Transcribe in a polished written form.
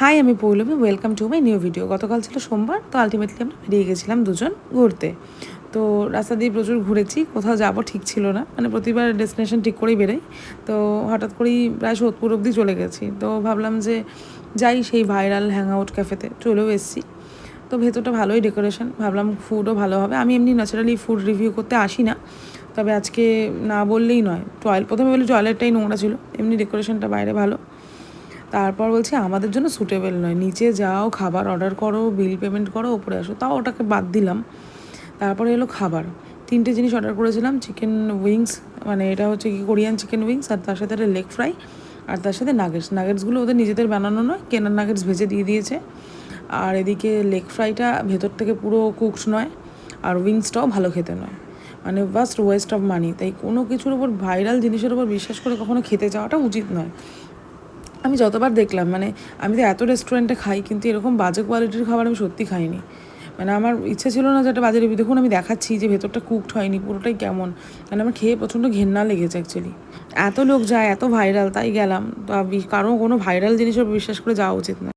High, আমি Poulami. Welcome to my new video. গতকাল ছিল সোমবার, তো আলটিমেটলি আমরা বেরিয়ে গেছিলাম দুজন ঘুরতে। তো রাস্তা দিয়ে প্রচুর ঘুরেছি, কোথাও যাবো ঠিক ছিল না, মানে প্রতিবার ডেস্টিনেশন ঠিক করেই বেরোই। তো হঠাৎ করেই প্রায় সোদপুর অবধি চলে গেছি, তো ভাবলাম যে যাই সেই ভাইরাল হ্যাং আউট ক্যাফেতে। চলেও এসেছি। তো ভেতরটা ভালোই ডেকোরেশন, ভাবলাম ফুডও ভালো হবে। আমি এমনি ন্যাচারালি ফুড রিভিউ করতে আসি না, তবে আজকে না বললেই নয়। প্রথমে বলি টয়লেটটাই নোংরা ছিল, এমনি ডেকোরেশনটা বাইরে ভালো। তারপর বলছি আমাদের জন্য সুটেবল নয়, নিচে যাও, খাবার অর্ডার করো, বিল পেমেন্ট করো, ওপরে আসো। তাও ওটাকে বাদ দিলাম। তারপরে এলো খাবার। 3টে জিনিস অর্ডার করেছিলাম। চিকেন উইংস, মানে এটা হচ্ছে কি কোরিয়ান চিকেন উইংস, আর তার সাথে একটা লেগ ফ্রাই, আর তার সাথে নাগেটসগুলো ওদের নিজেদের বানানো নয়, কেনার নাগেটস ভেজে দিয়ে দিয়েছে। আর এদিকে লেগ ফ্রাইটা ভেতর থেকে পুরো কুকড নয়, আর উইংসটাও ভালো খেতে নয়, মানে জাস্ট ওয়েস্ট অফ মানি। তাই কোনো কিছুর ওপর, ভাইরাল জিনিসের ওপর বিশ্বাস করে কখনো খেতে যাওয়াটা উচিত নয়। আমি যতবার দেখলাম, মানে আমি তো এত রেস্টুরেন্টে খাই, কিন্তু এরকম বাজে কোয়ালিটির খাবার আমি সত্যি খাইনি। মানে আমার ইচ্ছা ছিল না যে একটা বাজে রিভিউ দেখুন, আমি দেখাচ্ছি যে ভেতরটা কুকড হয়নি, পুরোটাই কেমন। মানে আমার খেয়ে প্রচণ্ড ঘেন্না লেগেছে অ্যাকচুয়ালি। এত লোক যায়, এত ভাইরাল, তাই গেলাম। তো কারো কোনো ভাইরাল জিনিসের বিশ্বাস করে যাওয়া উচিত না।